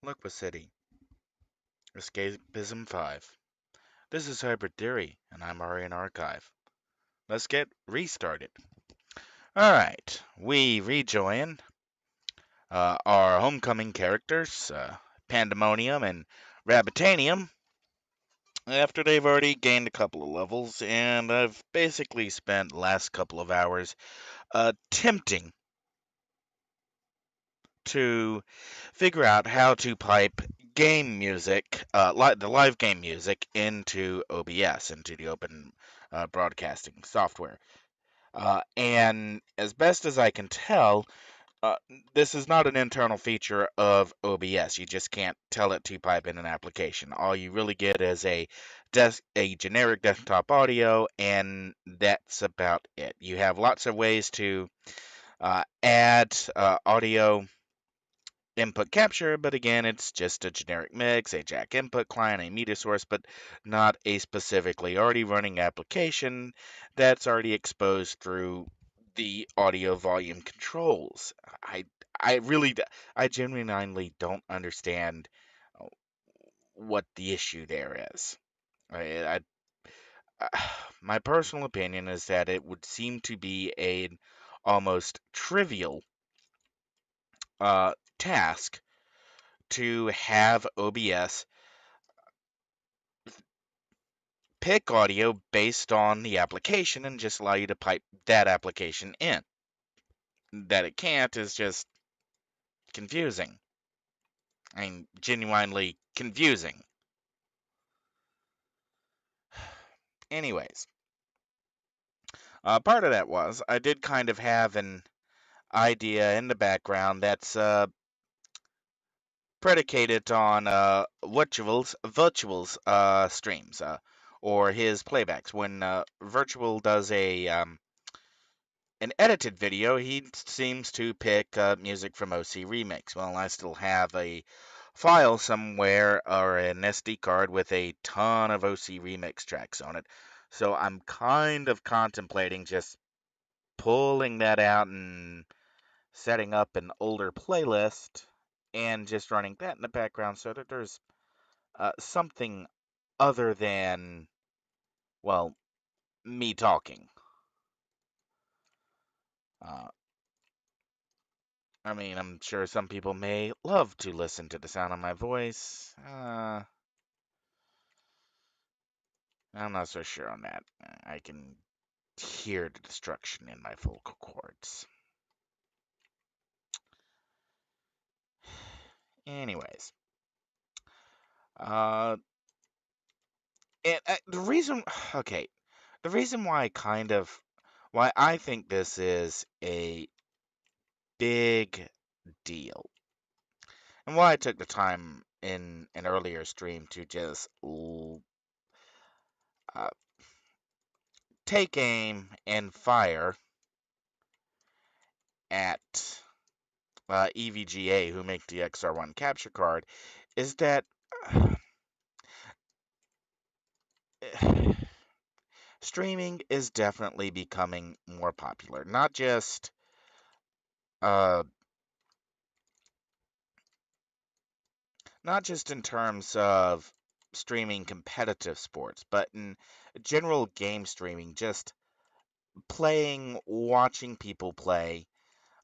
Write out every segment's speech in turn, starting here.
Liquid City, Escapism 5. This is Hybrid Theory, and I'm Aurian Archive. Let's get restarted. Alright, we rejoin our homecoming characters, Pandemonium and Rabbitanium, after they've already gained a couple of levels, and I've basically spent the last couple of hours attempting to figure out how to pipe game music, the live game music, into OBS, into the open broadcasting software. And as best as I can tell, uh, this is not an internal feature of OBS. You just can't tell it to pipe in an application. All you really get is a generic desktop audio, and that's about it. You have lots of ways to add audio input capture, but again, it's just a generic mix, a jack input client, a media source, but not a specifically already running application that's already exposed through the audio volume controls. I I really I genuinely don't understand uh, what the issue there is. My personal opinion is that it would seem to be a almost trivial task to have OBS pick audio based on the application and just allow you to pipe that application in. That it can't is just confusing. I mean, genuinely confusing. Anyways, part of that was I did kind of have an idea in the background that's predicated on Virtual's streams or his playbacks. When Virtual does a an edited video, he seems to pick music from OC Remix. Well, I still have a file somewhere or an SD card with a ton of OC Remix tracks on it. So I'm kind of contemplating just pulling that out and setting up an older playlist and just running that in the background so that there's something other than, well, me talking. Uh, I mean, I'm sure some people may love to listen to the sound of my voice. I'm not so sure on that. I can hear the destruction in my vocal cords. Anyways, uh, the reason, okay, the reason why I think this is a big deal, and why I took the time in an earlier stream to just uh, take aim and fire at EVGA, who make the XR1 capture card, is that streaming is definitely becoming more popular. Uh, not just in terms of streaming competitive sports, but in general game streaming, just playing, watching people play,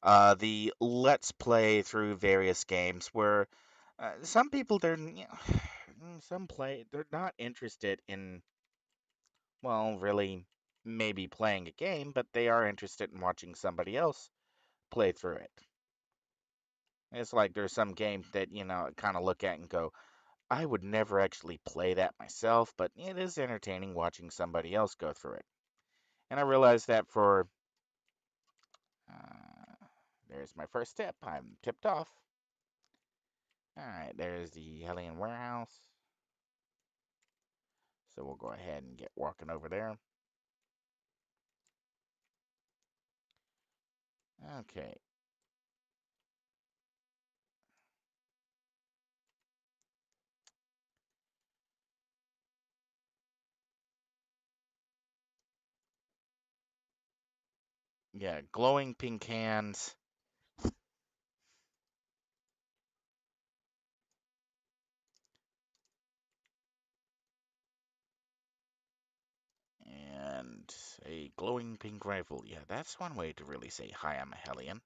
the let's play through various games where some people they're not interested in, well, really maybe playing a game, but they are interested in watching somebody else play through it. It's like there's some games that, kind of look at and go, I would never actually play that myself, but it is entertaining watching somebody else go through it. And I realized that there's my first tip. I'm tipped off. All right, there's the Hellion Warehouse. So we'll go ahead and get walking over there. Okay. Yeah, glowing pink hands. And a glowing pink rifle. Yeah, that's one way to really say, hi, I'm a Hellion.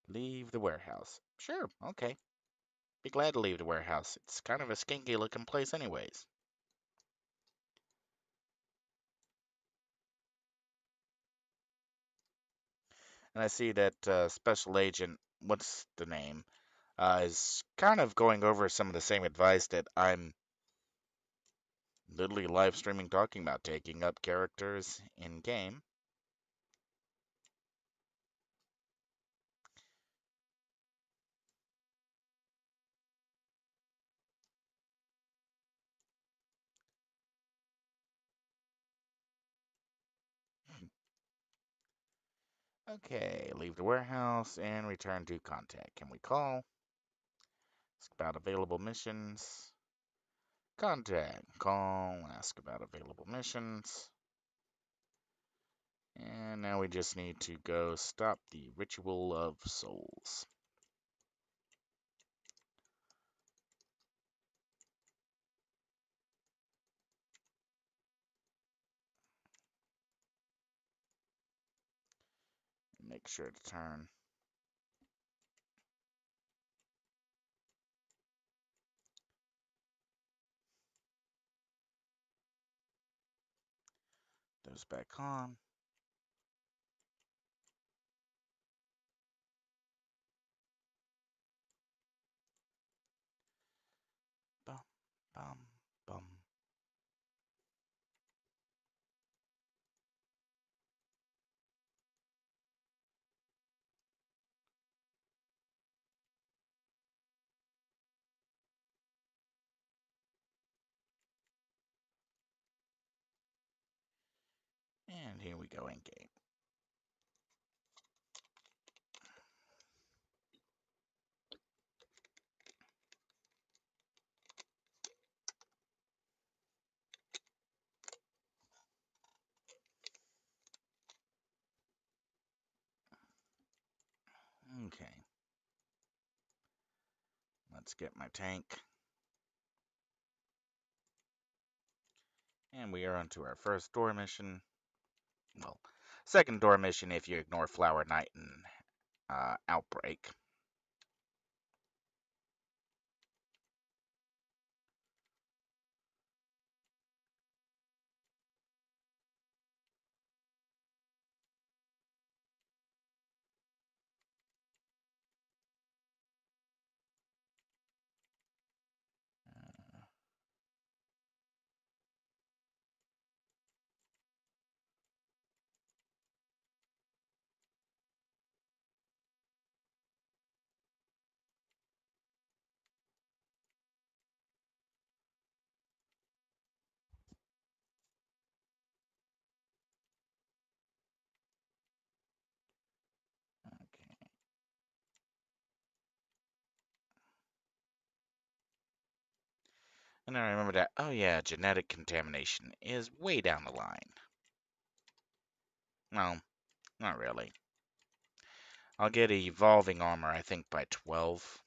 Leave the warehouse. Sure, okay. Be glad to leave the warehouse. It's kind of a skanky looking place anyways. And I see that Special Agent, what's the name, is kind of going over some of the same advice that I'm literally live streaming talking about, taking up characters in game. Okay, leave the warehouse and return to contact. Can we call? Ask about available missions. Contact. Call. Ask about available missions. And now we just need to go stop the Ritual of Souls. Make sure to turn those back on. Bum, bum, bum. And here we go in game. Okay, let's get my tank. And we are onto our first door mission. Well, second door mission if you ignore Flower Knight and Outbreak. Uh, okay. And I remember that, oh yeah, genetic contamination is way down the line. No, not really. I'll get evolving armor, I think, by 12.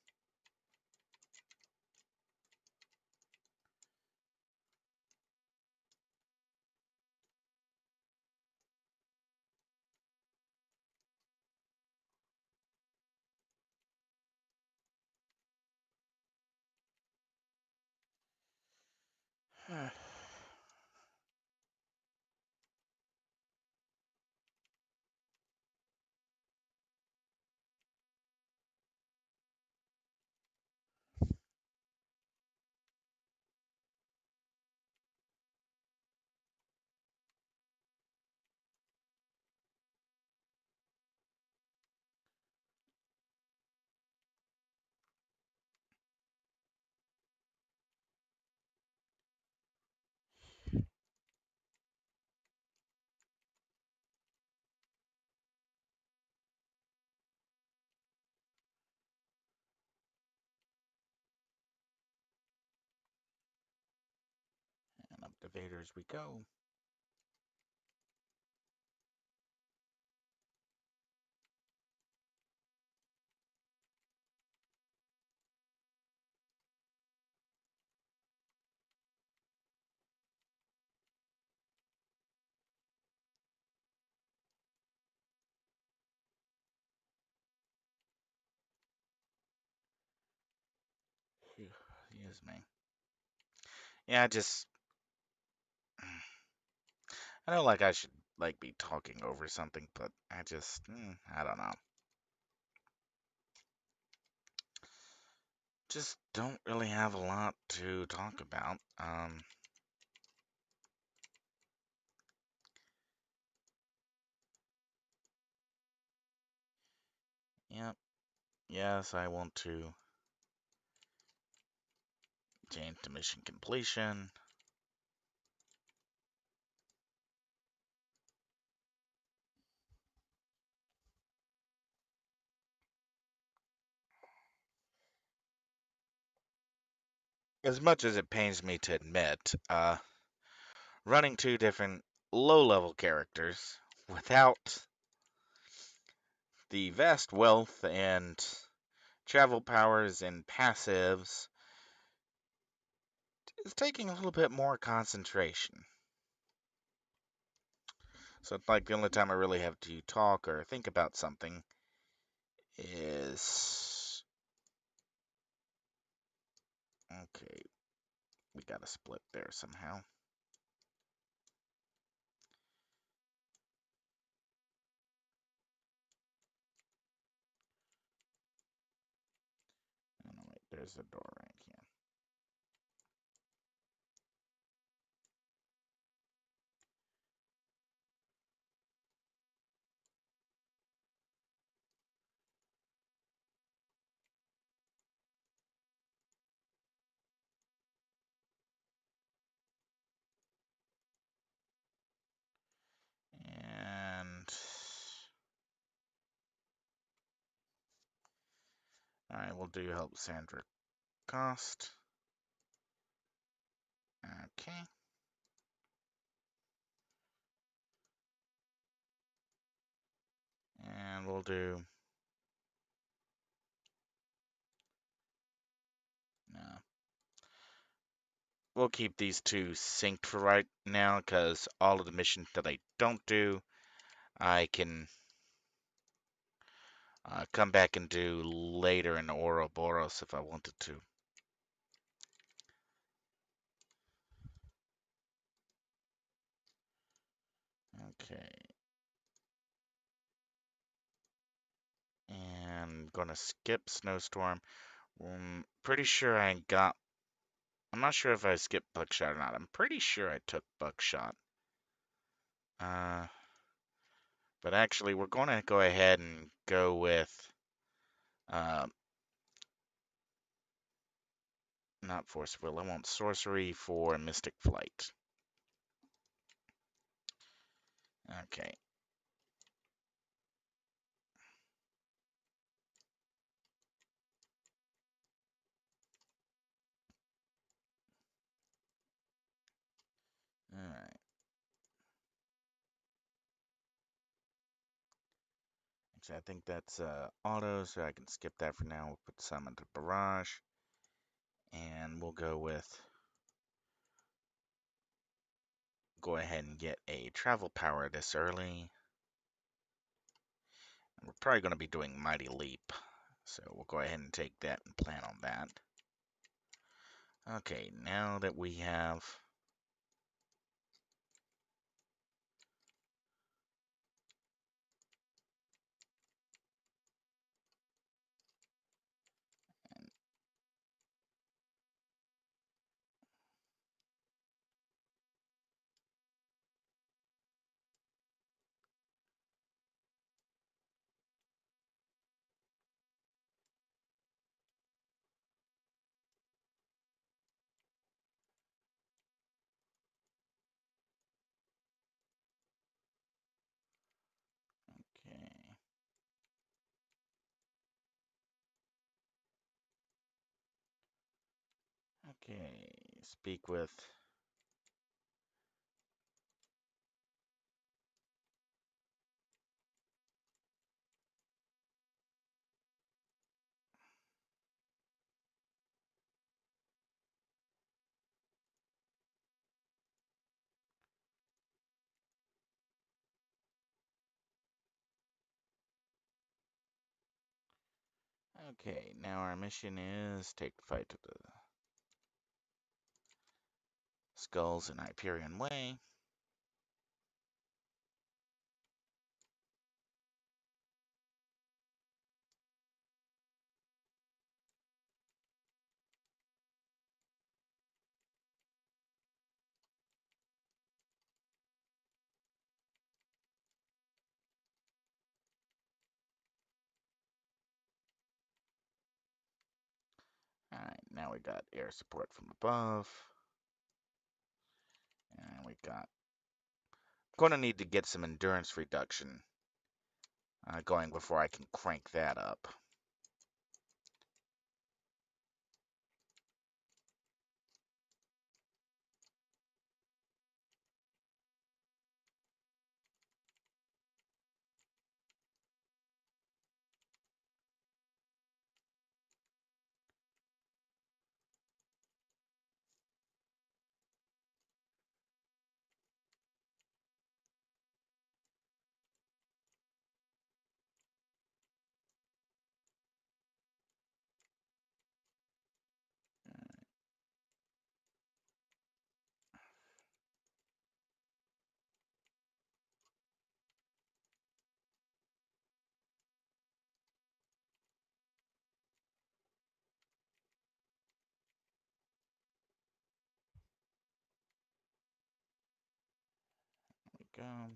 And up the Vaders we go. Excuse me. Yeah, I just I know like I should like be talking over something, but I don't know. Just don't really have a lot to talk about. Yep. Yes, I want to change to mission completion. As much as it pains me to admit, running two different low-level characters without the vast wealth and travel powers and passives is taking a little bit more concentration. So it's like the only time I really have to talk or think about something is okay. We got a split there somehow. Oh, no, wait, there's a door right here. And all right, we'll do help Sandra Cost. Okay. And we'll do no. We'll keep these two synced for right now because all of the missions that I don't do, I can come back and do later in Ouroboros if I wanted to. Okay. And gonna skip Snowstorm. Pretty sure I got. I'm not sure if I skipped Buckshot or not. I'm pretty sure I took Buckshot. Uh, but actually, we're gonna go ahead and go with uh, not Force Will. I want Sorcery for Mystic Flight. Okay. All right. Actually, I think that's auto, so I can skip that for now. We'll put some into Barrage, and we'll go ahead and get a travel power this early. We're probably going to be doing Mighty Leap, so we'll go ahead and take that and plan on that. Okay, now that we have okay. Okay, speak with. Okay, now our mission is take the fight to the Skulls in Hyperion Way. Alright, now we got air support from above. And we got... Going to need to get some endurance reduction going before I can crank that up. There we go.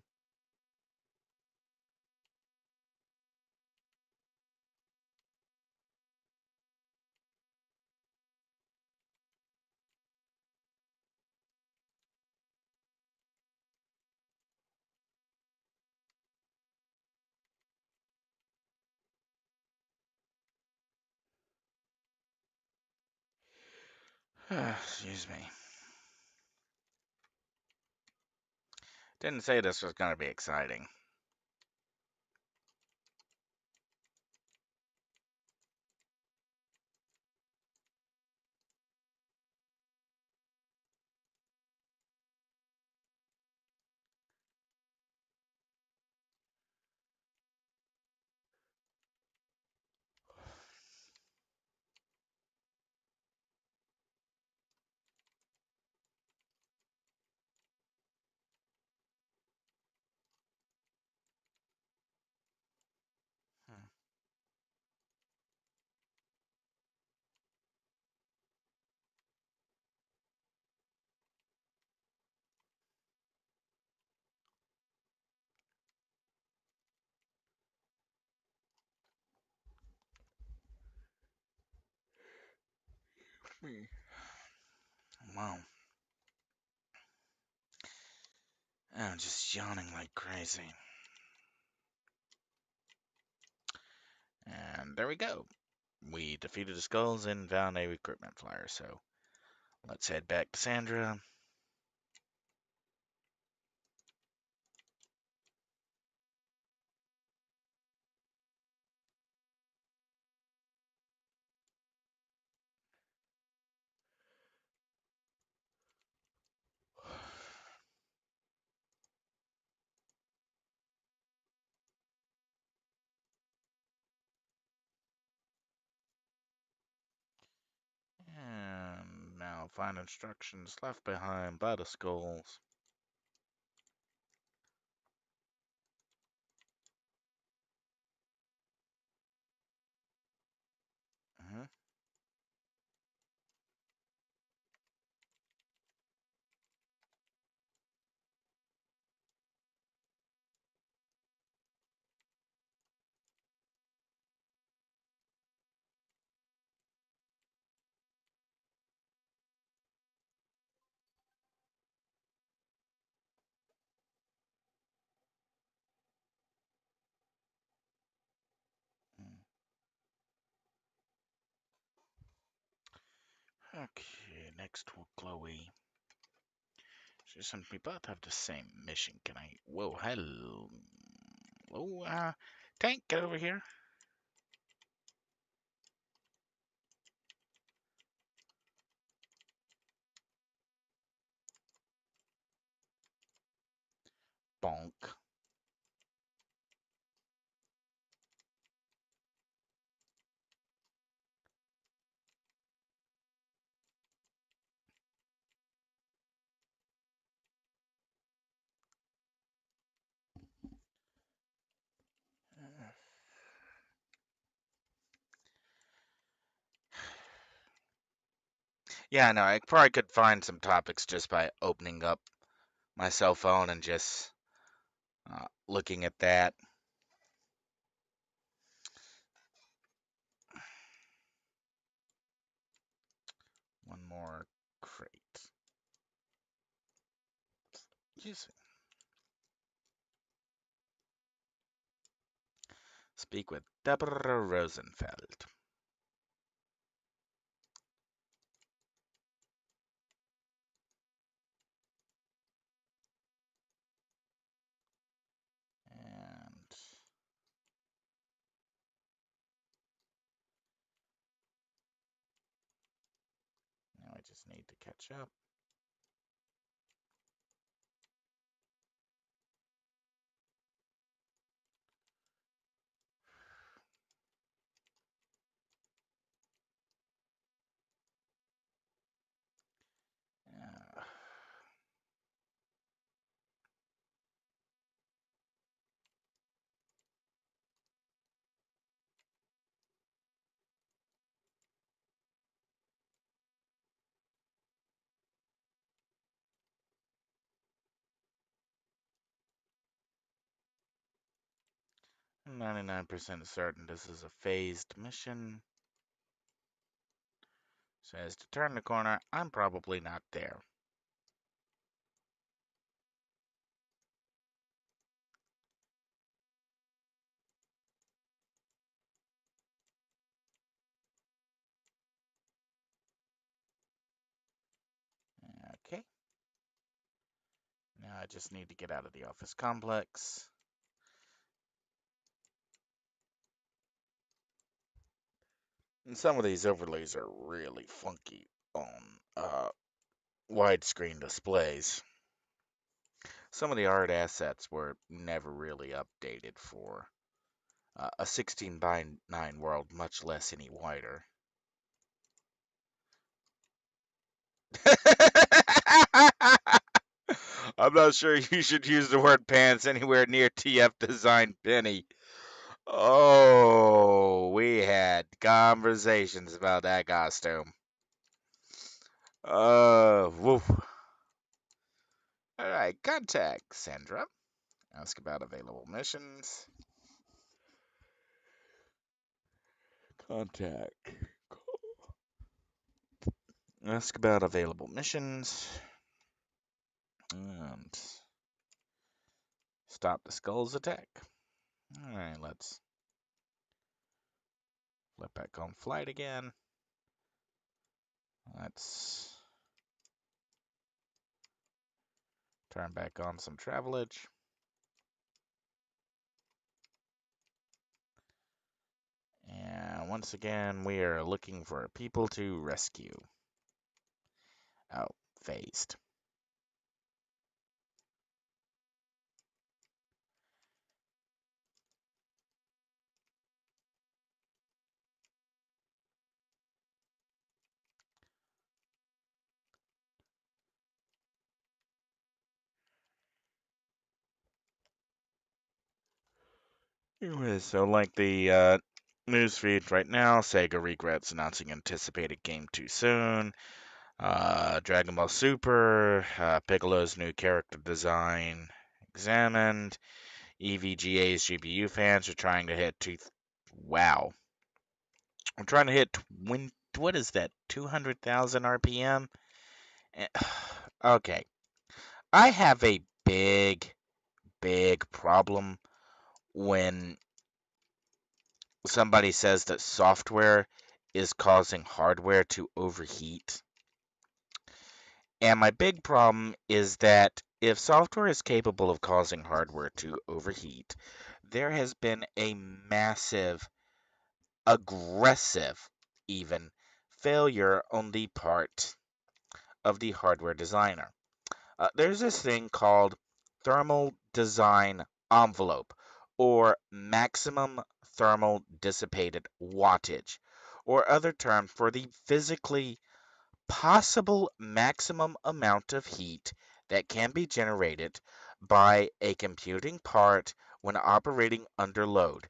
Excuse me. Didn't say this was going to be exciting. Hmm. Wow. I'm just yawning like crazy. And there we go. We defeated the skulls and found a recruitment flyer, so let's head back to Sandra. And now find instructions left behind by the skulls. Mhm. Okay, next to Chloe. Since we both have the same mission, can I... Whoa, hello. Oh, Tank, get over here. Bonk. Yeah, no, I probably could find some topics just by opening up my cell phone and just looking at that. One more crate. Yes. Speak with Deborah Rosenfeld. And now I just need to catch up. Uh, I'm 99% certain this is a phased mission. Says to turn the corner, I'm probably not there. Okay. Now I just need to get out of the office complex. And some of these overlays are really funky on widescreen displays. Some of the art assets were never really updated for a 16 by 9 world, much less any wider. I'm not sure you should use the word pants anywhere near TF Design Penny. Oh, we had conversations about that costume. Woof. All right, contact Sandra. Ask about available missions. Contact. Ask about available missions. And stop the Skull's attack. Alright, let's flip back on flight again. Let's turn back on some travelage. And once again, we are looking for people to rescue. Oh, phased. Anyway, so like the news feed right now, Sega regrets announcing anticipated game too soon. Dragon Ball Super, Piccolo's new character design examined. EVGA's GPU fans are trying to hit wow. I'm trying to hit what is that? 200,000 RPM? Eh, Okay. I have a big problem when somebody says that software is causing hardware to overheat. And my big problem is that if software is capable of causing hardware to overheat, there has been a massive, aggressive, even failure on the part of the hardware designer. There's this thing called thermal design envelope, or maximum thermal dissipated wattage, or other term for the physically possible maximum amount of heat that can be generated by a computing part when operating under load.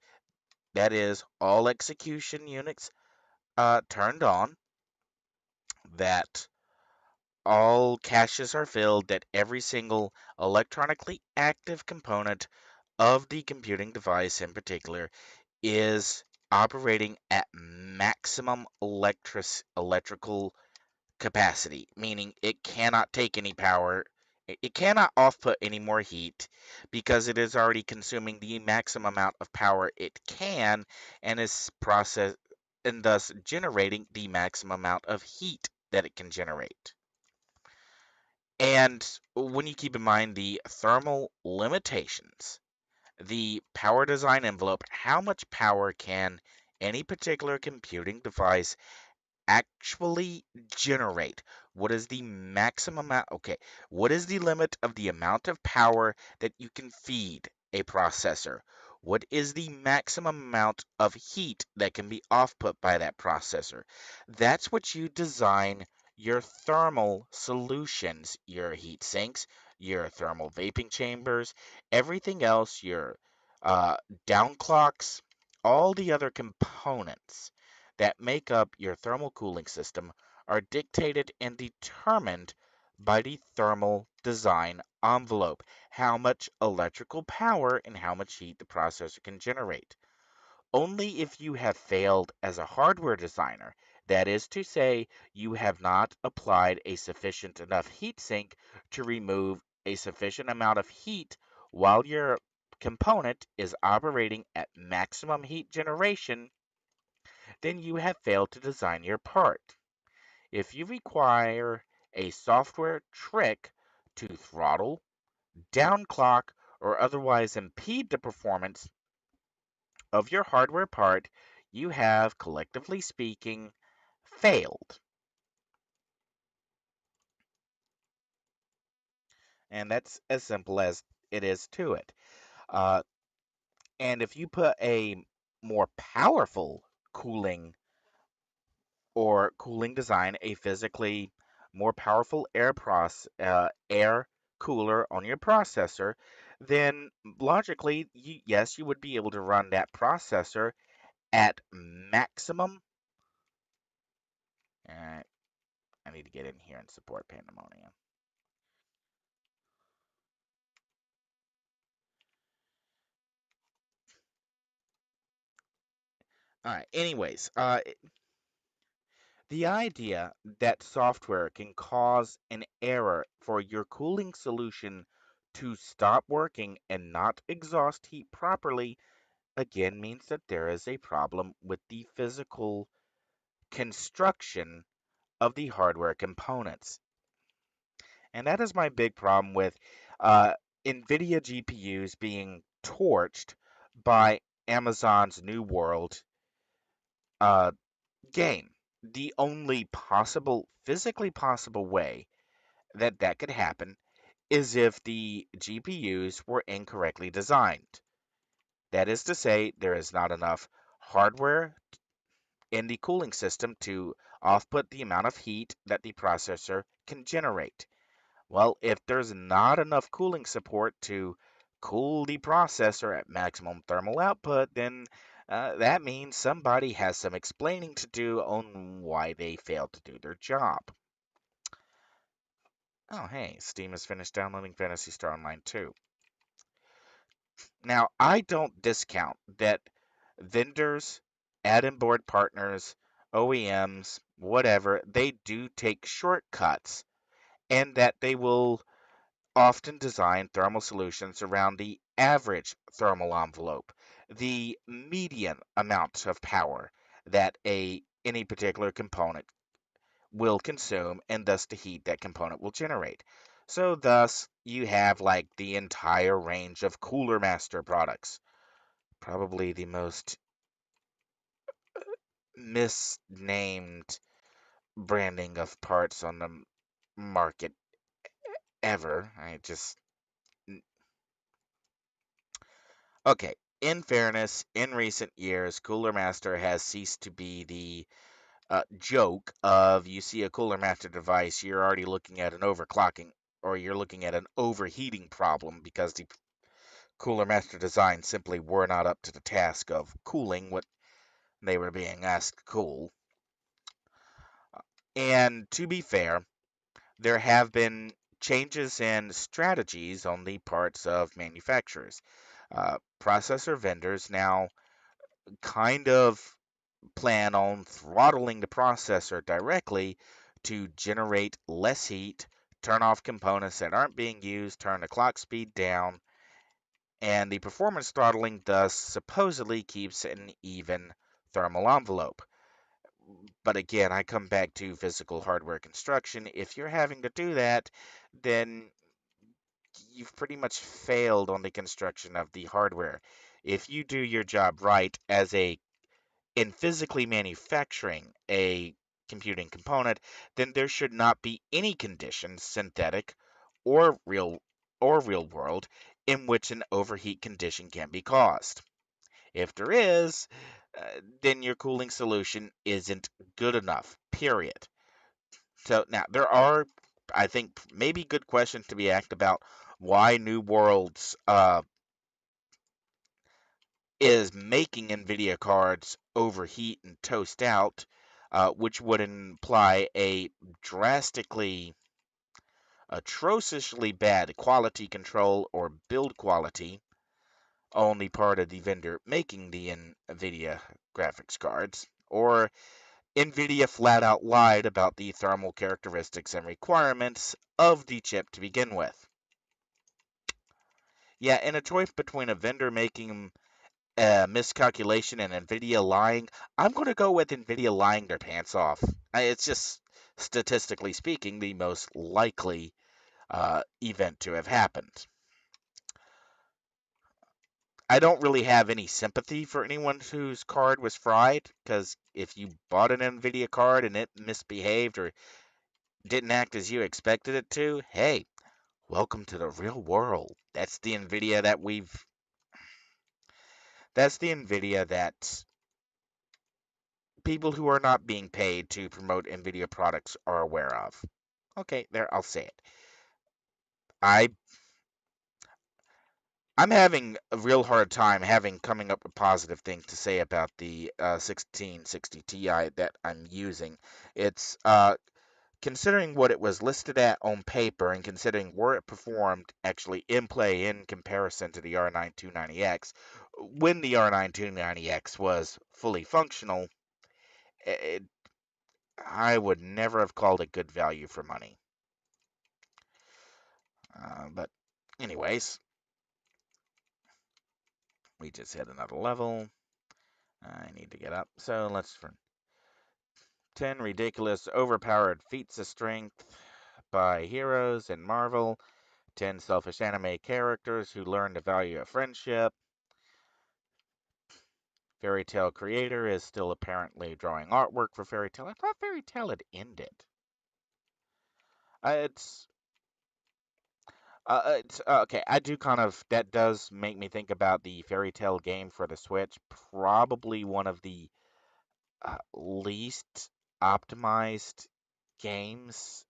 That is, all execution units turned on, that all caches are filled, that every single electronically active component of the computing device in particular is operating at maximum electrical capacity, meaning it cannot take any power. It cannot output any more heat because it is already consuming the maximum amount of power it can and is process and thus generating the maximum amount of heat that it can generate. And when you keep in mind the thermal limitations, the power design envelope, how much power can any particular computing device actually generate? What is the maximum amount? Okay, what is the limit of the amount of power that you can feed a processor? What is the maximum amount of heat that can be output by that processor? That's what you design your thermal solutions, your heat sinks, your thermal vaping chambers, everything else, your uh, downclocks, all the other components that make up your thermal cooling system are dictated and determined by the thermal design envelope, how much electrical power and how much heat the processor can generate. Only if you have failed as a hardware designer, that is to say, you have not applied a sufficient enough heat sink to remove a sufficient amount of heat while your component is operating at maximum heat generation, then you have failed to design your part. If you require a software trick to throttle, downclock, or otherwise impede the performance of your hardware part, you have, collectively speaking, failed. And that's as simple as it is to it. Uh, and if you put a more powerful cooling cooling design, a physically more powerful air cooler on your processor, then logically, yes, you would be able to run that processor at maximum. Uh, I need to get in here and support Pandemonium. All right. Anyways, the idea that software can cause an error for your cooling solution to stop working and not exhaust heat properly again means that there is a problem with the physical construction of the hardware components. And that is my big problem with uh, NVIDIA GPUs being torched by Amazon's New World uh, game. The only possible, physically possible way that that could happen is if the GPUs were incorrectly designed. That is to say, there is not enough hardware in the cooling system to output the amount of heat that the processor can generate. Well, if there's not enough cooling support to cool the processor at maximum thermal output, then that means somebody has some explaining to do on why they failed to do their job. Oh, hey, Steam has finished downloading Phantasy Star Online 2. Now, I don't discount that vendors, add-in board partners, OEMs, whatever, they do take shortcuts and that they will often design thermal solutions around the average thermal envelope, the median amount of power that any particular component will consume, and thus the heat that component will generate. So thus you have like the entire range of Cooler Master products, probably the most misnamed branding of parts on the market ever. I just Okay, in fairness, in recent years, Cooler Master has ceased to be the joke of you see a Cooler Master device, you're already looking at an overclocking or you're looking at an overheating problem because the Cooler Master design simply were not up to the task of cooling what they were being asked to cool. And to be fair, there have been changes in strategies on the parts of manufacturers. Processor vendors now kind of plan on throttling the processor directly to generate less heat, turn off components that aren't being used, turn the clock speed down, and the performance throttling thus supposedly keeps an even thermal envelope. But again, I come back to physical hardware construction. If you're having to do that, then you've pretty much failed on the construction of the hardware. If you do your job right as a in physically manufacturing a computing component, then there should not be any conditions, synthetic or real world, in which an overheat condition can be caused. If there is, then your cooling solution isn't good enough, period. So now there are, I think, maybe good questions to be asked about why New Worlds is making NVIDIA cards overheat and toast out, which would imply a drastically, atrociously bad quality control or build quality on the part of the vendor making the NVIDIA graphics cards, or NVIDIA flat out lied about the thermal characteristics and requirements of the chip to begin with. Yeah, in a choice between a vendor making miscalculation and NVIDIA lying, I'm going to go with NVIDIA lying their pants off. It's just, statistically speaking, the most likely event to have happened. I don't really have any sympathy for anyone whose card was fried, because if you bought an NVIDIA card and it misbehaved or didn't act as you expected it to, hey, welcome to the real world. That's the NVIDIA that people who are not being paid to promote NVIDIA products are aware of. Okay, there, I'll say it. I I'm having a real hard time having coming up with positive things to say about the 1660 Ti that I'm using. It's considering what it was listed at on paper and considering where it performed actually in play in comparison to the R9 290X, when the R9 290X was fully functional, it, I would never have called it good value for money. But anyways, we just hit another level. I need to get up. So let's run 10 ridiculous, overpowered feats of strength by heroes in Marvel. 10 selfish anime characters who learn the value of friendship. Fairy Tale creator is still apparently drawing artwork for Fairy Tale. I thought Fairy Tale had ended. It's okay. I do kind of that does make me think about the Fairy Tale game for the Switch. Probably one of the least optimized games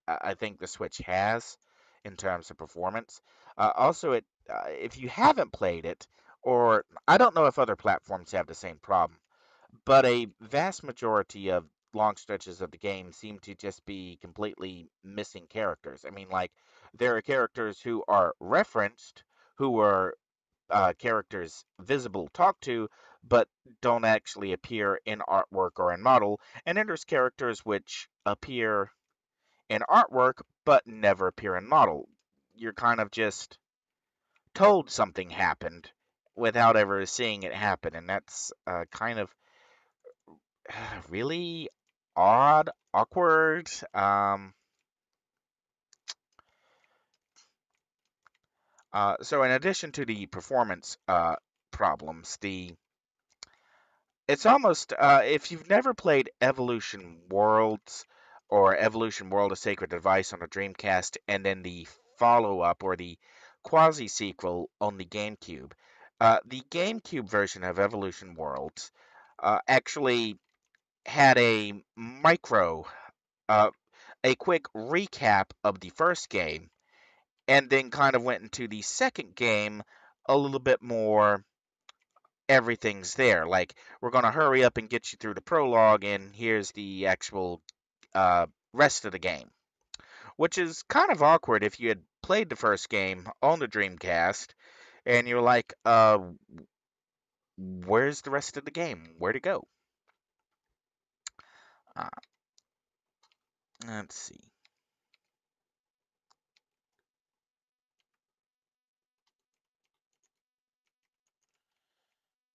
I think the Switch has in terms of performance. Also, if you haven't played it, or I don't know if other platforms have the same problem, but a vast majority of long stretches of the game seem to just be completely missing characters. I mean, like, there are characters who are referenced, who are characters visible talk to, but don't actually appear in artwork or in model. And then there's characters which appear in artwork but never appear in model. You're kind of just told something happened without ever seeing it happen, and that's kind of really odd, awkward. So in addition to the performance problems, the it's almost if you've never played Evolution Worlds or Evolution World: A Sacred Device on a Dreamcast, and then the follow-up or the quasi-sequel on the GameCube, the GameCube version of Evolution Worlds actually had uh, a quick recap of the first game, and then kind of went into the second game a little bit more everything's there. Like, we're going to hurry up and get you through the prologue, and here's the actual rest of the game. which is kind of awkward if you had played the first game on the Dreamcast and you're like, where's the rest of the game? Where'd it go? Uh, let's see.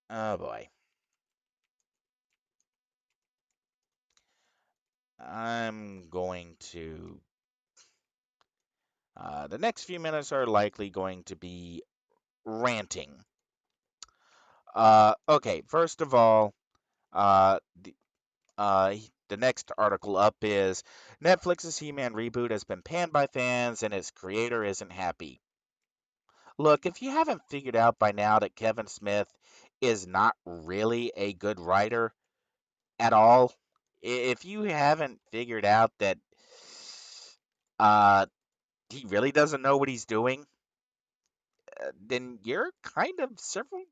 Oh boy. I'm going to. The next few minutes are likely going to be ranting. Okay, first of all, uh, the, the next article up is Netflix's He-Man reboot has been panned by fans and its creator isn't happy. Look, if you haven't figured out by now that Kevin Smith is not really a good writer at all, if you haven't figured out that uh, he really doesn't know what he's doing, then you're kind of several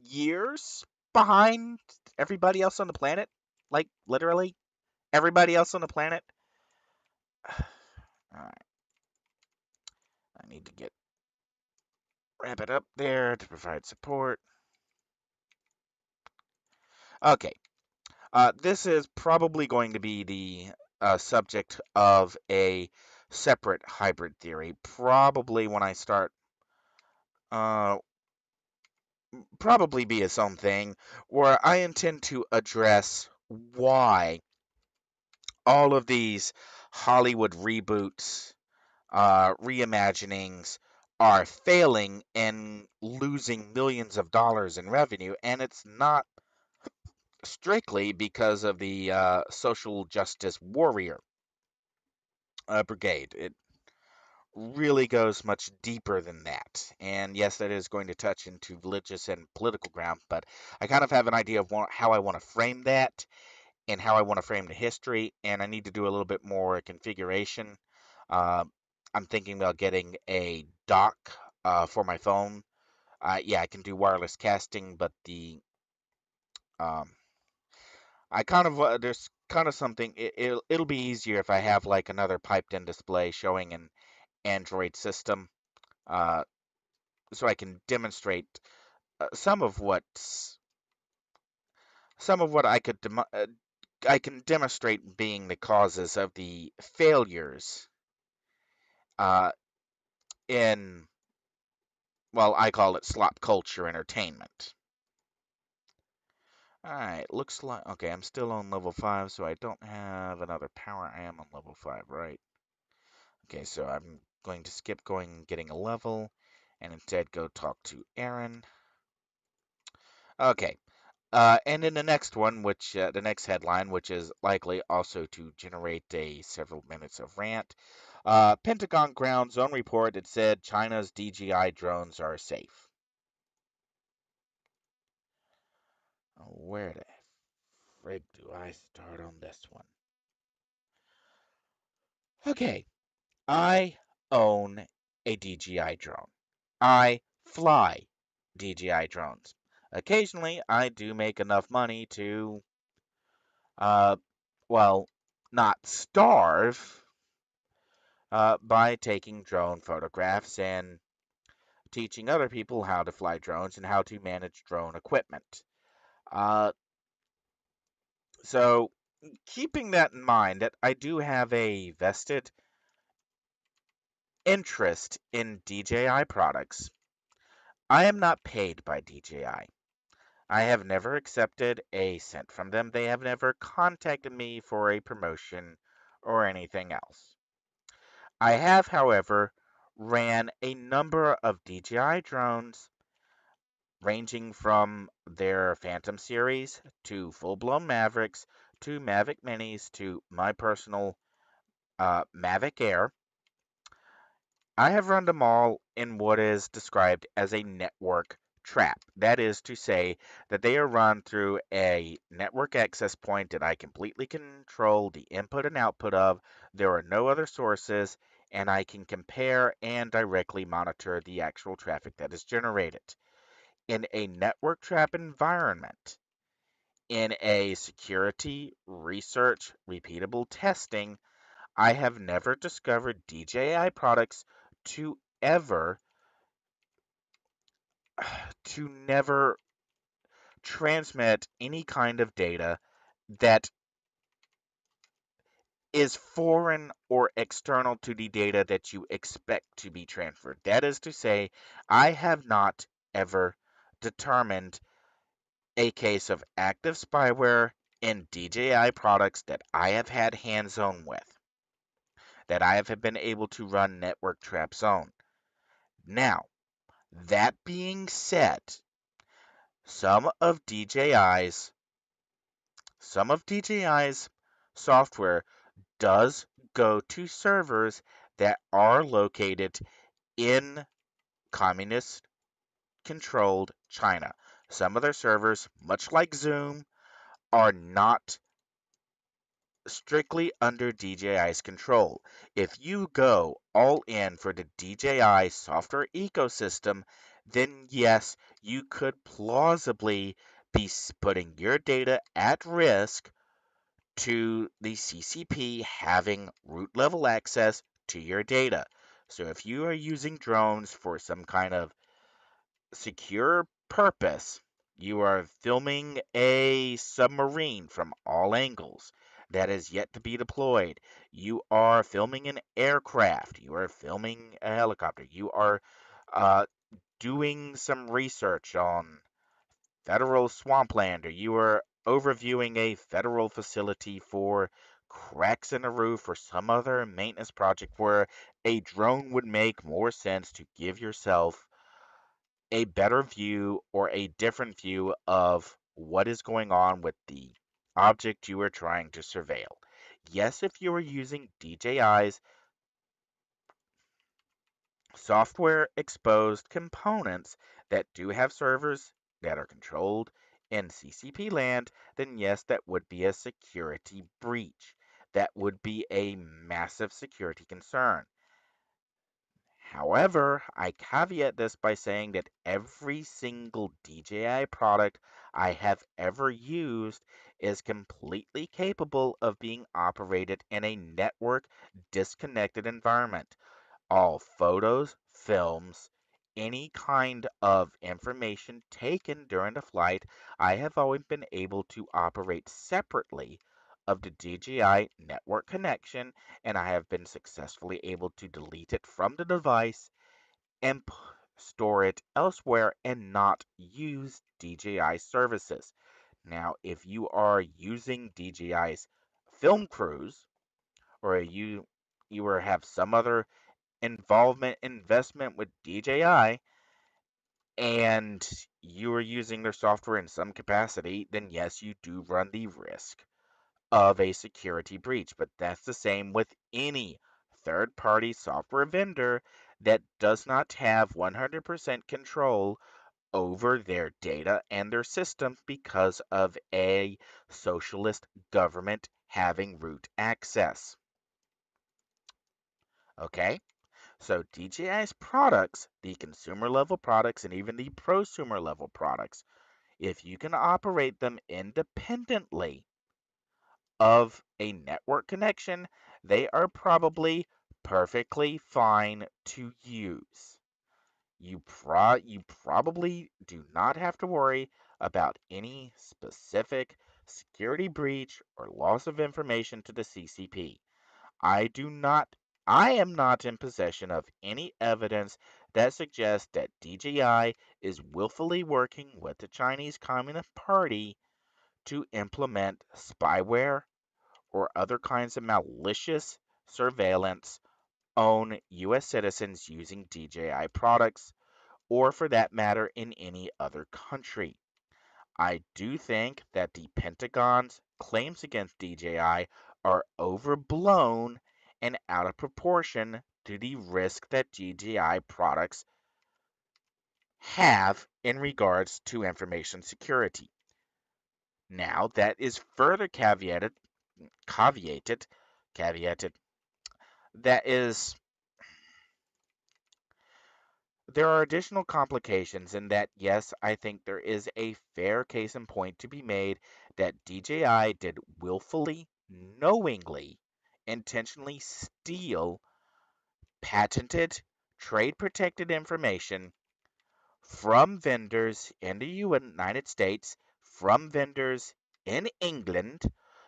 years behind everybody else on the planet. Like, literally, everybody else on the planet. Alright, I need to wrap it up there to provide support. Okay, this is probably going to be the subject of a separate hybrid theory. Probably when I start, uh, probably be its own thing, where I intend to address why all of these Hollywood reboots, reimaginings are failing and losing millions of dollars in revenue, and it's not strictly because of the social justice warrior brigade. It really goes much deeper than that. And yes, that is going to touch into religious and political ground, but I kind of have an idea of how I want to frame that and how I want to frame the history, and I need to do a little bit more configuration. Uh, I'm thinking about getting a dock for my phone. Yeah, I can do wireless casting, but um, I kind of there's kind of something. It'll be easier if I have like another piped-in display showing an Android system, uh, so I can demonstrate uh, some of what's some of what I can demonstrate being the causes of the failures uh, in, well, I call it slop culture entertainment. Alright, looks like, okay, I'm still on level 5, so I don't have another power. I am on level 5, right? Okay, so I'm going to skip getting a level, and instead go talk to Aaron. Okay, and then the next one, the next headline, which is likely also to generate a several minutes of rant. Pentagon ground zone report that said China's DJI drones are safe. Where the frig do I start on this one? Okay, I own a DJI drone. I fly DJI drones. Occasionally, I do make enough money to, uh, well, not starve, by taking drone photographs and teaching other people how to fly drones and how to manage drone equipment. Uh, so, keeping that in mind, that I do have a vested interest in DJI products. I am not paid by DJI. I have never accepted a cent from them. They have never contacted me for a promotion or anything else. I have, however, ran a number of DJI drones ranging from their Phantom series to full-blown Mavericks to Mavic Minis to my personal Mavic Air. I have run them all in what is described as a network trap. That is to say that they are run through a network access point that I completely control the input and output of. There are no other sources, and I can compare and directly monitor the actual traffic that is generated. In a network trap environment, in a security, research, repeatable testing, I have never discovered DJI products to ever to never transmit any kind of data that is foreign or external to the data that you expect to be transferred. That is to say, I have not ever determined a case of active spyware in DJI products that I have had hands on with, that I have been able to run network traps on. Now, that being said, some of DJI's some of DJI's software does go to servers that are located in communist controlled China. Some of their servers, much like Zoom, are not strictly under DJI's control. If you go all in for the DJI software ecosystem, then yes, you could plausibly be putting your data at risk to the CCP having root level access to your data. So if you are using drones for some kind of secure purpose, you are filming a submarine from all angles that is yet to be deployed. You are filming an aircraft. You are filming a helicopter. You are uh, doing some research on federal swampland, or you are overviewing a federal facility for cracks in the roof or some other maintenance project where a drone would make more sense to give yourself a better view or a different view of what is going on with the object you are trying to surveil. Yes, if you are using DJI's software exposed components that do have servers that are controlled in CCP land, then yes, that would be a security breach. That would be a massive security concern. However, I caveat this by saying that every single DJI product I have ever used is completely capable of being operated in a network disconnected environment. All photos, films, any kind of information taken during the flight, I have always been able to operate separately of the DJI network connection, and I have been successfully able to delete it from the device and store it elsewhere and not use DJI services. Now, if you are using DJI's film crews, or you or have some other investment with DJI and you are using their software in some capacity, then yes, you do run the risk of a security breach. But that's the same with any third party software vendor that does not have 100% control over their data and their systems because of a socialist government having root access. Okay? So DJI's products, the consumer level products and even the prosumer level products, if you can operate them independently of a network connection, they are probably perfectly fine to use. You probably do not have to worry about any specific security breach or loss of information to the CCP. I do not I am not in possession of any evidence that suggests that DJI is willfully working with the Chinese Communist Party to implement spyware or other kinds of malicious surveillance on US citizens using DJI products, or for that matter, in any other country. I do think that the Pentagon's claims against DJI are overblown and out of proportion to the risk that DJI products have in regards to information security. Now, that is further caveated, caveated, that is, there are additional complications in that, yes, I think there is a fair case in point to be made that DJI did willfully, knowingly intentionally steal patented, trade protected information from vendors in the United States, from vendors in England,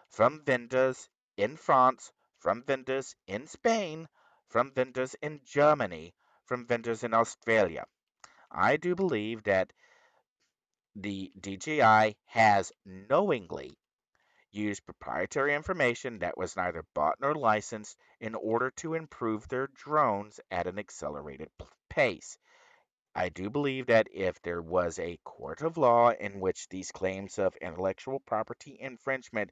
from vendors in France, from vendors in Spain, from vendors in Germany, from vendors in Australia. I do believe that the DJI has knowingly used proprietary information that was neither bought nor licensed in order to improve their drones at an accelerated pace. I do believe that if there was a court of law in which these claims of intellectual property infringement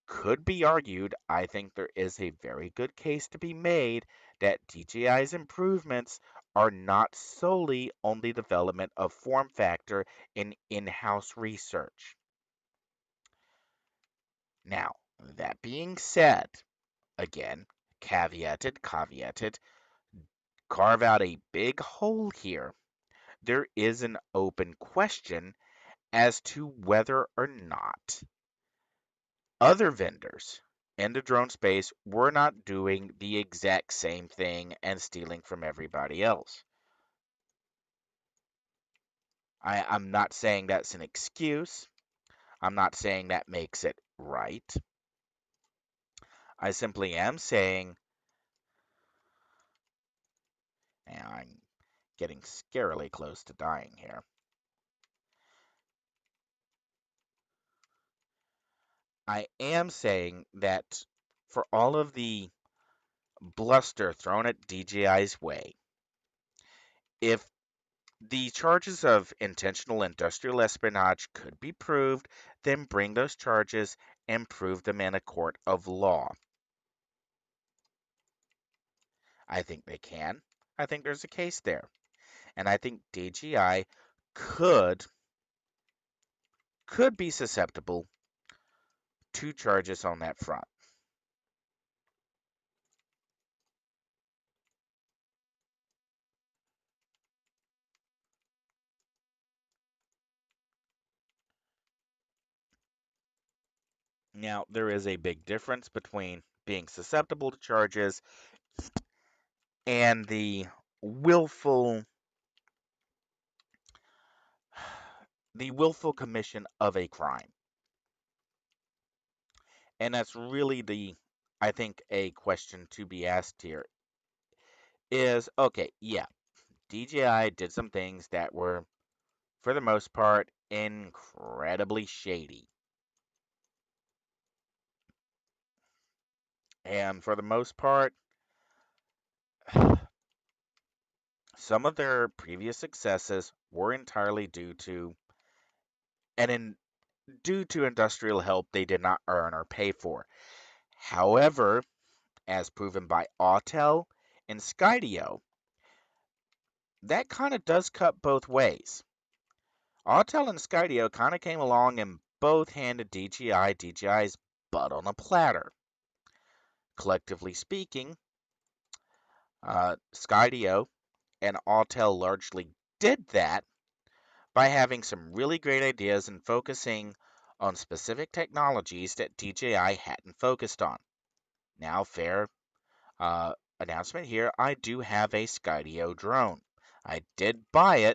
could be argued, I think there is a very good case to be made that DJI's improvements are not solely on the development of form factor in in-house research. Now, that being said, again, caveated, carve out a big hole here. There is an open question as to whether or not other vendors in the drone space were not doing the exact same thing and stealing from everybody else. I'm not saying that's an excuse. I'm not saying that makes it right. I simply am saying, and I'm getting scarily close to dying here. I am saying that for all of the bluster thrown at DJI's way, if the charges of intentional industrial espionage could be proved, then bring those charges and prove them in a court of law. I think they can. I think there's a case there. And I think DJI could could be susceptible to charges on that front. Now, there is a big difference between being susceptible to charges and willful the willful commission of a crime. And that's really I think a question to be asked here is, okay, yeah, DJI did some things that were, for the most part, incredibly shady. And for the most part, some of their previous successes were entirely and in, due to industrial help they did not earn or pay for. However, as proven by Autel and Skydio, that kind of does cut both ways. Autel and Skydio kind of came along and both handed DJI's butt on a platter. Collectively speaking, Skydio and Autel largely did that by having some really great ideas and focusing on specific technologies that DJI hadn't focused on. Now, fair announcement here, I do have a Skydio drone. I did buy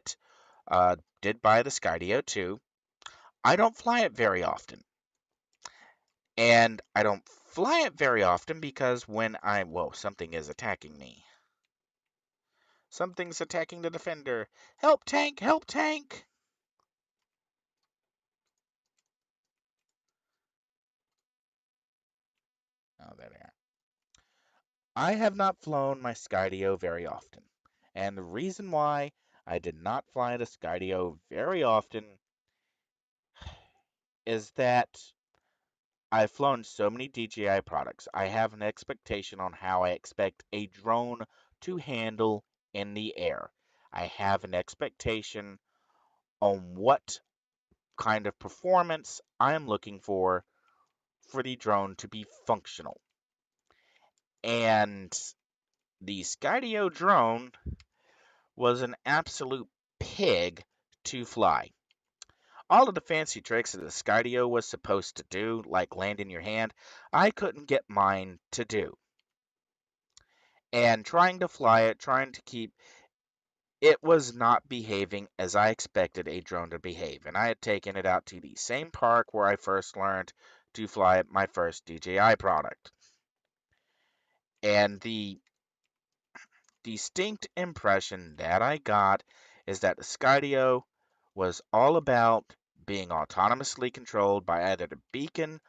the Skydio 2. I don't fly it very often. And I don't fly it very often because whoa, something is attacking me. Something's attacking the defender. Help tank, help tank. Oh, there they are. I have not flown my Skydio very often. And the reason why I did not fly the Skydio very often is that I've flown so many DJI products. I have an expectation on how I expect a drone to handle in the air. I have an expectation on what kind of performance I am looking for the drone to be functional. And the Skydio drone was an absolute pig to fly. All of the fancy tricks that the Skydio was supposed to do, like land in your hand, I couldn't get mine to do. And trying to fly it, trying to keep it was not behaving as I expected a drone to behave. And I had taken it out to the same park where I first learned to fly my first DJI product. And the distinct impression that I got is that the Skydio was all about being autonomously controlled by either the beacon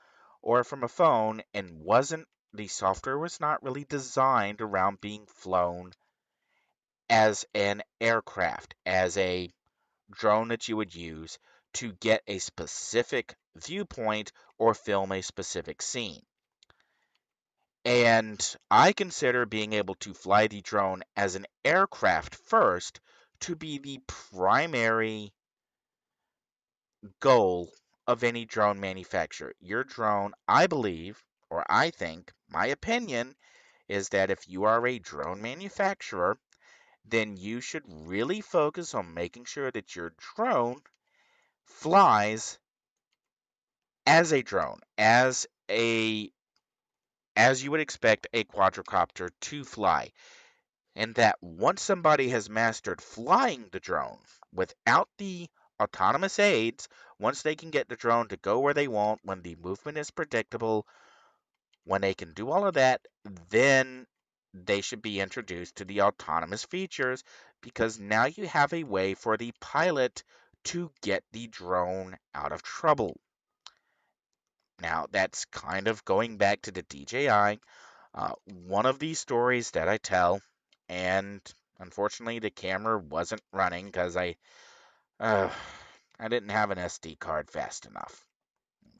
or from a phone, and wasn't the software was not really designed around being flown as an aircraft, as a drone that you would use to get a specific viewpoint or film a specific scene. And I consider being able to fly the drone as an aircraft first to be the primary goal of any drone manufacturer. Your drone, I believe, or I think, my opinion is that if you are a drone manufacturer, then you should really focus on making sure that your drone flies as a drone, as you would expect a quadricopter to fly. And that once somebody has mastered flying the drone without the autonomous aids, once they can get the drone to go where they want, when the movement is predictable, when they can do all of that, then they should be introduced to the autonomous features, because now you have a way for the pilot to get the drone out of trouble. Now, that's kind of going back to the DJI. One of these stories that I tell, and unfortunately the camera wasn't running because uh, I didn't have an SD card fast enough.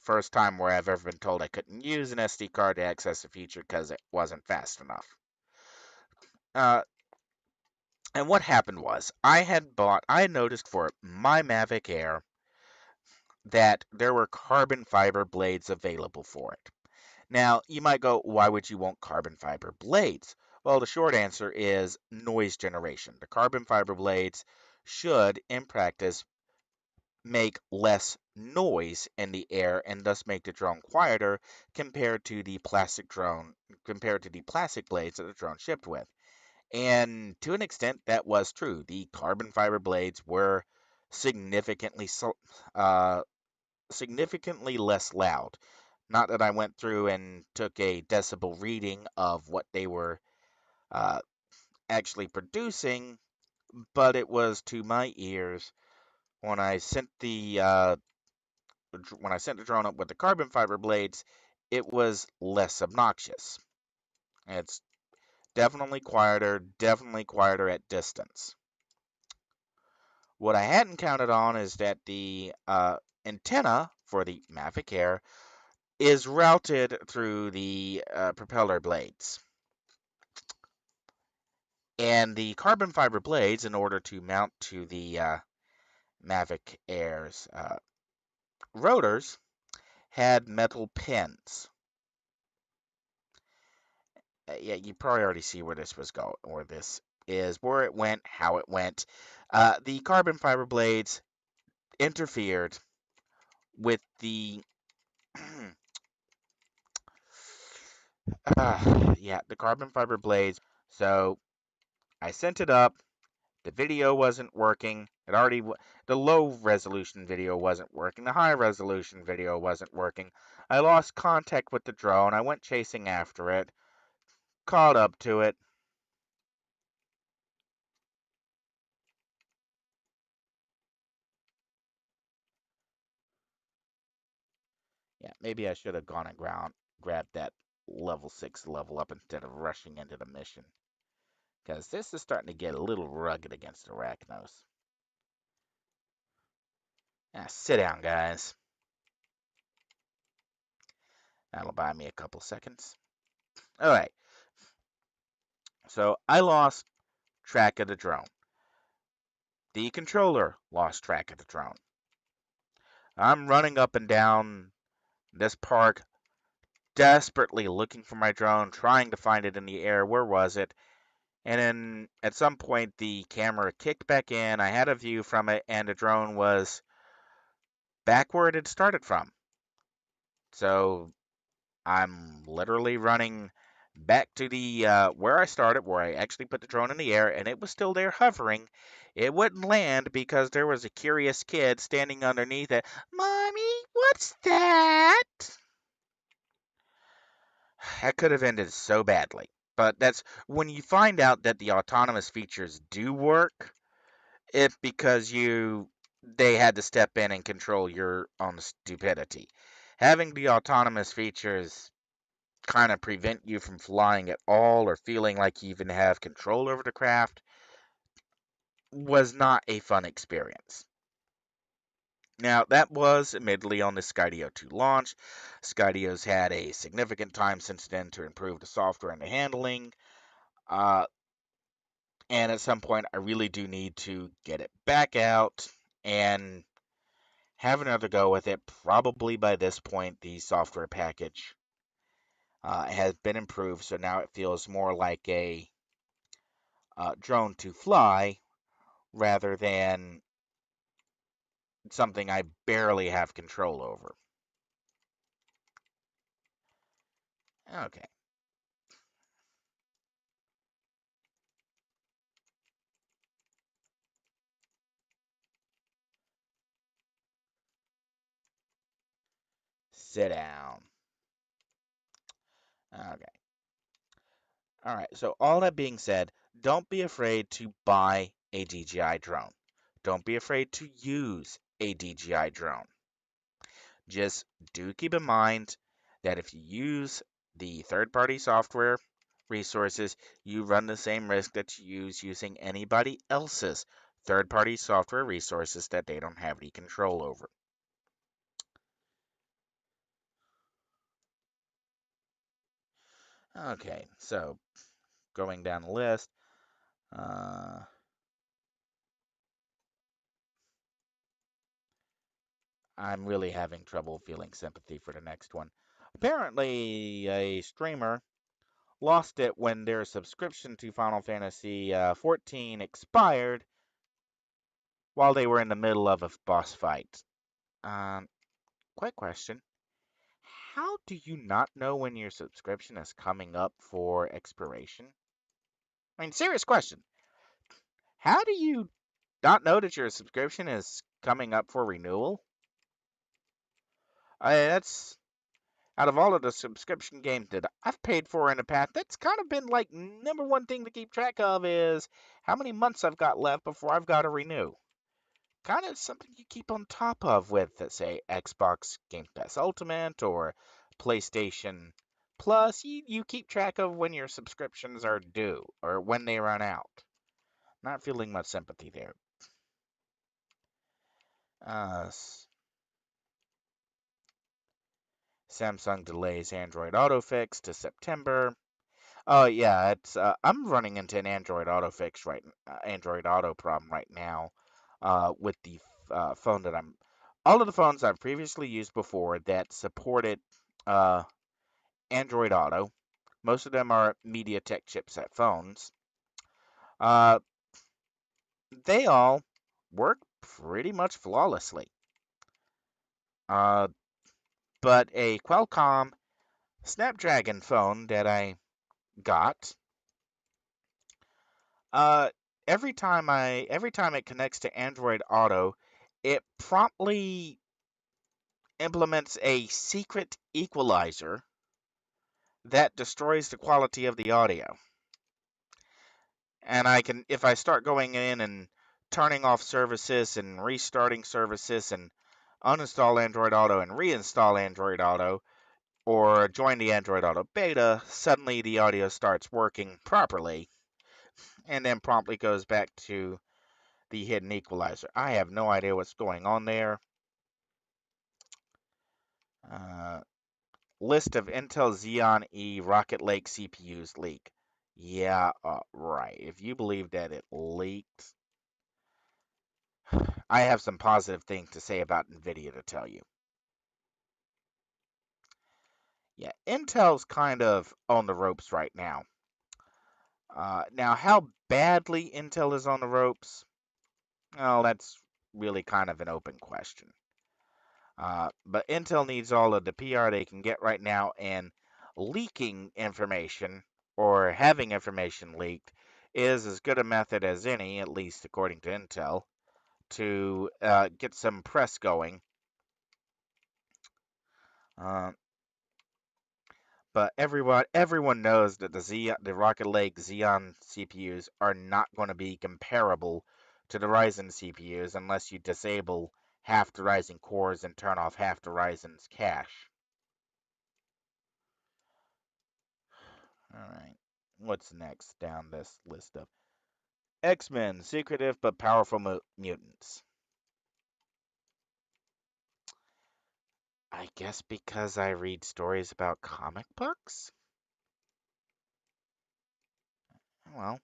First time where I've ever been told I couldn't use an SD card to access a feature because it wasn't fast enough. Uh, and what happened was I had noticed for my Mavic Air that there were carbon fiber blades available for it. Now, you might go, why would you want carbon fiber blades? Well, the short answer is noise generation. The carbon fiber blades should, in practice, make less noise in the air and thus make the drone quieter compared to the plastic blades that the drone shipped with. And to an extent, that was true. The carbon fiber blades were significantly uh, significantly less loud. Not that I went through and took a decibel reading of what they were uh, actually producing, but it was to my ears when I sent the drone up with the carbon fiber blades. It was less obnoxious. It's definitely quieter at distance. What I hadn't counted on is that the antenna for the Mavic Air is routed through the propeller blades. And the carbon fiber blades, in order to mount to the Mavic Air's rotors, had metal pins. Yeah, you probably already see where this was going, where this is, where it went, how it went. The carbon fiber blades interfered with the the carbon fiber blades. So I sent it up. The video wasn't working. The low resolution video wasn't working. The high resolution video wasn't working. I lost contact with the drone. I went chasing after it, caught up to it. Yeah, maybe I should have gone and grabbed that level 6 level up instead of rushing into the mission. Because this is starting to get a little rugged against Arachnos. Sit down, guys. That'll buy me a couple seconds. Alright, so I lost track of the drone. The controller lost track of the drone. I'm running up and down this park, desperately looking for my drone, trying to find it in the air. Where was it? And then at some point, the camera kicked back in. I had a view from it, and the drone was back where it had started from. So I'm literally running back to the where I started, where I actually put the drone in the air, and it was still there hovering. It wouldn't land because there was a curious kid standing underneath it. Mommy, what's that? That could have ended so badly. But that's when you find out that the autonomous features do work, it's because they had to step in and control your own stupidity. Having the autonomous features kind of prevent you from flying at all or feeling like you even have control over the craft was not a fun experience. Now, that was admittedly on the Skydio 2 launch. Skydio's had a significant time since then to improve the software and the handling. Uh, and at some point, I really do need to get it back out and have another go with it. Probably by this point, the software package has been improved, so now it feels more like a drone to fly rather than something I barely have control over. Okay, sit down. Okay. All right. So, all that being said, don't be afraid to buy a DJI drone. Don't be afraid to use a DJI drone. Just do keep in mind that if you use the third party software resources, you run the same risk that you use using anybody else's third party software resources that they don't have any control over. Okay, so going down the list, uh, I'm really having trouble feeling sympathy for the next one. Apparently, a streamer lost it when their subscription to Final Fantasy 14 expired while they were in the middle of a boss fight. Um, quick question. How do you not know when your subscription is coming up for expiration? I mean, serious question. How do you not know that your subscription is coming up for renewal? That's out of all of the subscription games that I've paid for in the past, that's kind of been like number one thing to keep track of is how many months I've got left before I've got to renew. Kind of something you keep on top of with, let's say, Xbox Game Pass Ultimate or PlayStation Plus. You keep track of when your subscriptions are due or when they run out. Not feeling much sympathy there. Uh, Samsung delays Android autofix to September. Oh yeah, it's I'm running into an Android Auto problem right now, with the phone that I'm. All of the phones I've previously used before that supported uh, Android Auto. Most of them are MediaTek chipset phones. Uh, they all work pretty much flawlessly. Uh, but a Qualcomm Snapdragon phone that I got, Uh, every time it connects to Android Auto, it promptly implements a secret equalizer that destroys the quality of the audio. And if I start going in and turning off services and restarting services and uninstall Android Auto and reinstall Android Auto or join the Android Auto beta, suddenly the audio starts working properly and then promptly goes back to the hidden equalizer. I have no idea what's going on there. Uh, list of Intel Xeon E Rocket Lake CPUs leak. Yeah, right. If you believe that it leaked, I have some positive things to say about NVIDIA to tell you. Yeah, Intel's kind of on the ropes right now. Now, how badly Intel is on the ropes? Well, that's really kind of an open question. But Intel needs all of the PR they can get right now, and leaking information or having information leaked is as good a method as any, at least according to Intel, to get some press going. Uh, but everyone knows that the Rocket Lake Xeon CPUs are not going to be comparable to the Ryzen CPUs unless you disable half the Ryzen cores and turn off half the Ryzen's cache. All right. What's next down this list of X-Men, secretive but powerful mutants? I guess because I read stories about comic books? Well,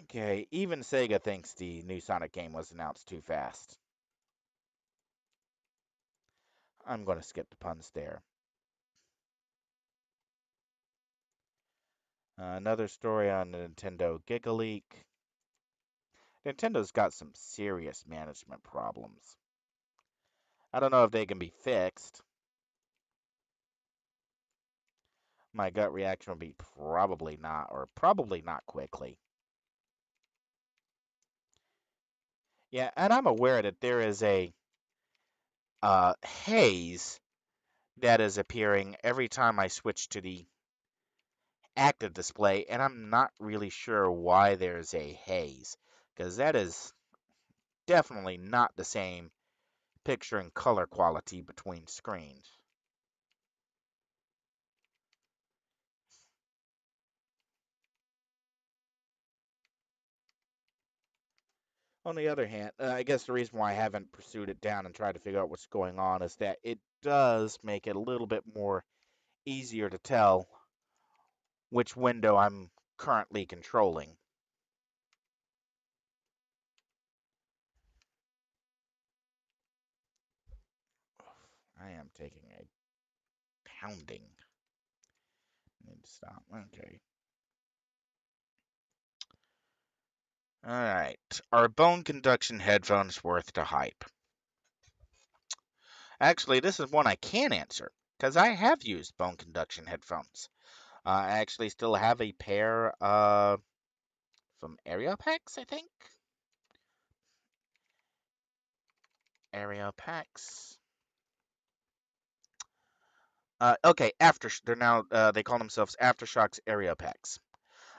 okay. Even Sega thinks the new Sonic game was announced too fast. I'm going to skip the puns there. Another story on the Nintendo Giga Leak. Nintendo's got some serious management problems. I don't know if they can be fixed. My gut reaction would be probably not, or probably not quickly. Yeah, and I'm aware that there is a haze that is appearing every time I switch to the active display, and I'm not really sure why there's a haze, because that is definitely not the same picture and color quality between screens. On the other hand, I guess the reason why I haven't pursued it down and tried to figure out what's going on is that it does make it a little bit more easier to tell which window I'm currently controlling. I am taking a pounding. I need to stop. Okay. All right. Are bone conduction headphones worth the hype? Actually, this is one I can answer because I have used bone conduction headphones. I actually still have a pair from Areopex, I think. Areopex. Okay, after they're now they call themselves Aftershocks Areopex.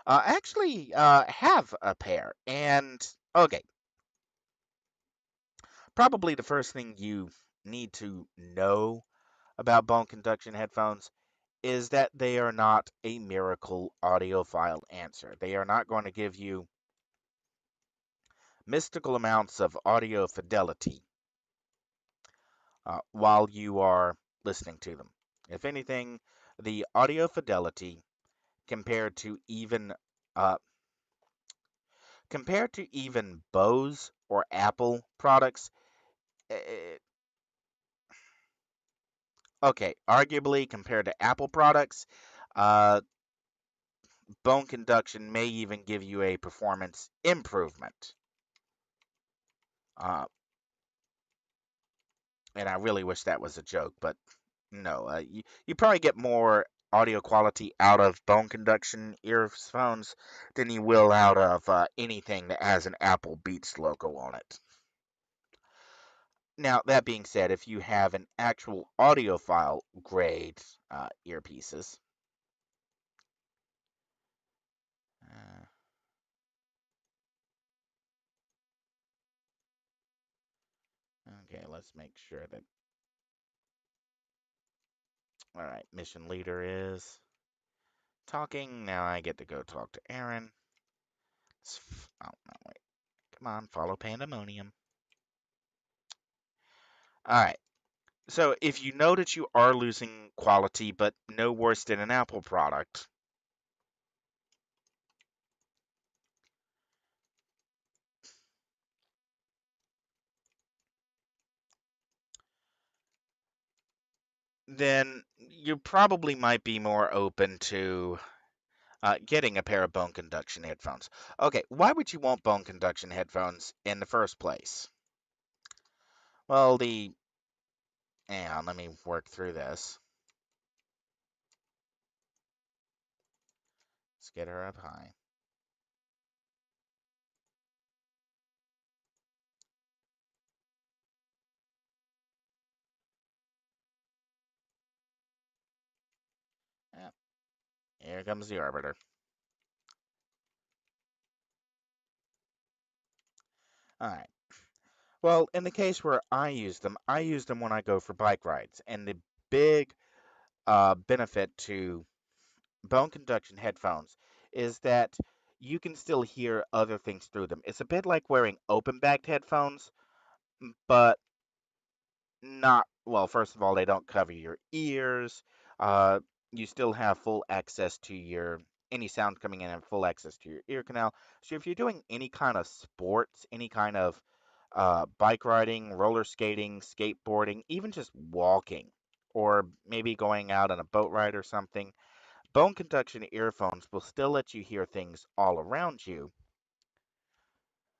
I actually have a pair, and okay, probably the first thing you need to know about bone conduction headphones is that they are not a miracle audiophile answer. They are not going to give you mystical amounts of audio fidelity while you are listening to them. If anything, the audio fidelity compared to even uh, Bose or Apple products, eh, okay, arguably compared to Apple products, uh, bone conduction may even give you a performance improvement. Uh, and I really wish that was a joke, but no. You probably get more audio quality out of bone conduction earphones than you will out of anything that has an Apple Beats logo on it. Now, that being said, if you have an actual audiophile grade earpieces, uh, okay, let's make sure that. All right, mission leader is talking. Now I get to go talk to Aaron. Oh, no, wait. Come on, follow Pandemonium. All right. So if you know that you are losing quality, but no worse than an Apple product, then you probably might be more open to getting a pair of bone conduction headphones. Okay, why would you want bone conduction headphones in the first place? Well, and let me work through this. Let's get her up high. Yep, here comes the arbiter. All right. Well, in the case where I use them when I go for bike rides, and the big benefit to bone conduction headphones is that you can still hear other things through them. It's a bit like wearing open-backed headphones, but not, well, first of all, they don't cover your ears. Uh, you still have full access to your any sound coming in and full access to your ear canal. So if you're doing any kind of sports, any kind of bike riding, roller skating, skateboarding, even just walking, or maybe going out on a boat ride or something, bone conduction earphones will still let you hear things all around you,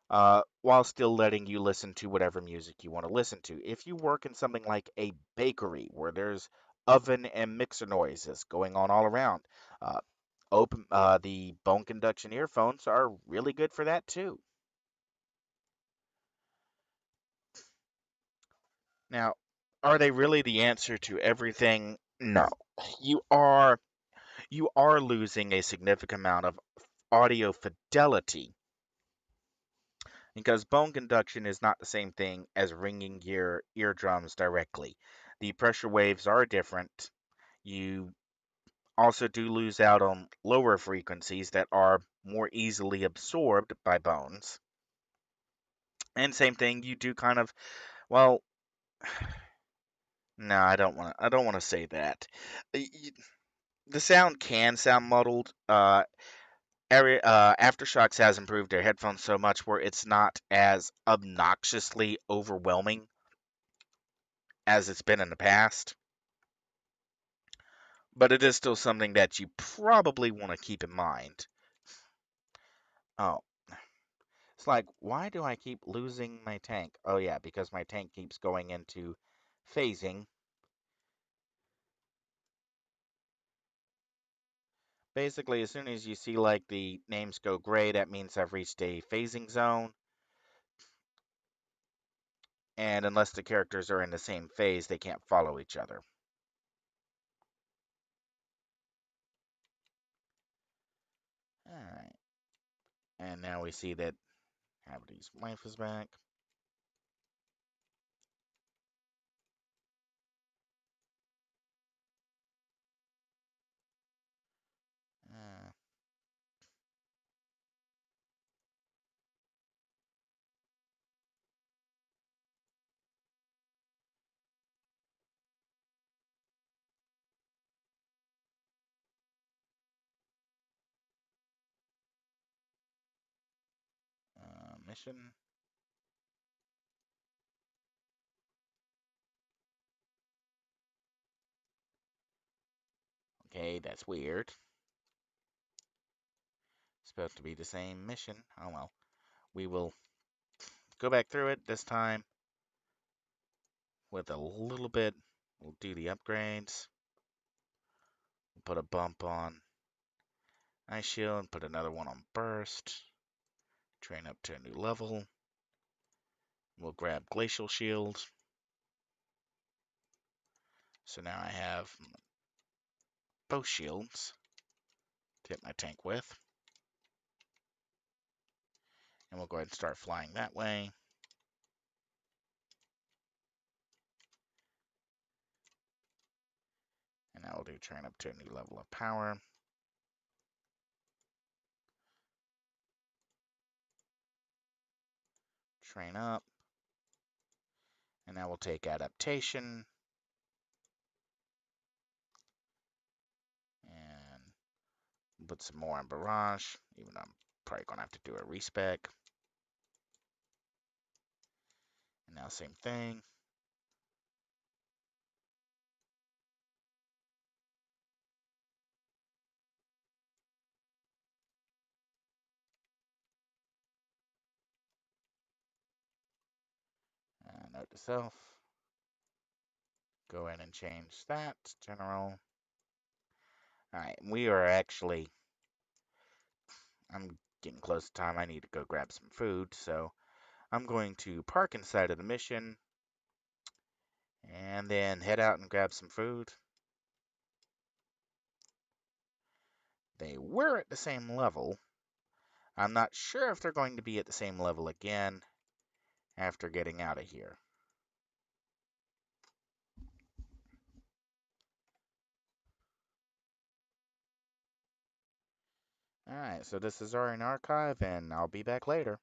while still letting you listen to whatever music you want to listen to. If you work in something like a bakery where there's oven and mixer noises going on all around, uh, the bone conduction earphones are really good for that too. Now, are they really the answer to everything? No. You are you are losing a significant amount of audio fidelity because bone conduction is not the same thing as ringing your eardrums directly. The pressure waves are different. You also do lose out on lower frequencies that are more easily absorbed by bones. And same thing, you do kind of, well, no, I don't want to say that. The sound can sound muddled. Aftershocks has improved their headphones so much where it's not as obnoxiously overwhelming as it's been in the past, but it is still something that you probably want to keep in mind. Oh, it's like, why do I keep losing my tank? Oh, yeah, because my tank keeps going into phasing. Basically, as soon as you see like the names go gray, that means I've reached a phasing zone. And unless the characters are in the same phase, they can't follow each other. Alright. And now we see that Habity's wife is back. Uh, mission. Okay, that's weird. Supposed to be the same mission. Oh well. We will go back through it this time with a little bit. We'll do the upgrades. We'll put a bump on Ice Shield and put another one on Burst. Train up to a new level. We'll grab Glacial Shield. So now I have both shields to hit my tank with. And we'll go ahead and start flying that way. And now we'll do train up to a new level of power. Train up. And now we'll take adaptation. And put some more on Barrage, even though I'm probably going to have to do a respec. And now same thing. Note to self. Go in and change that. General. Alright, we are actually... I'm getting close to time. I need to go grab some food, so I'm going to park inside of the mission and then head out and grab some food. They were at the same level. I'm not sure if they're going to be at the same level again after getting out of here. Alright, so this is Aurian Archive, and I'll be back later.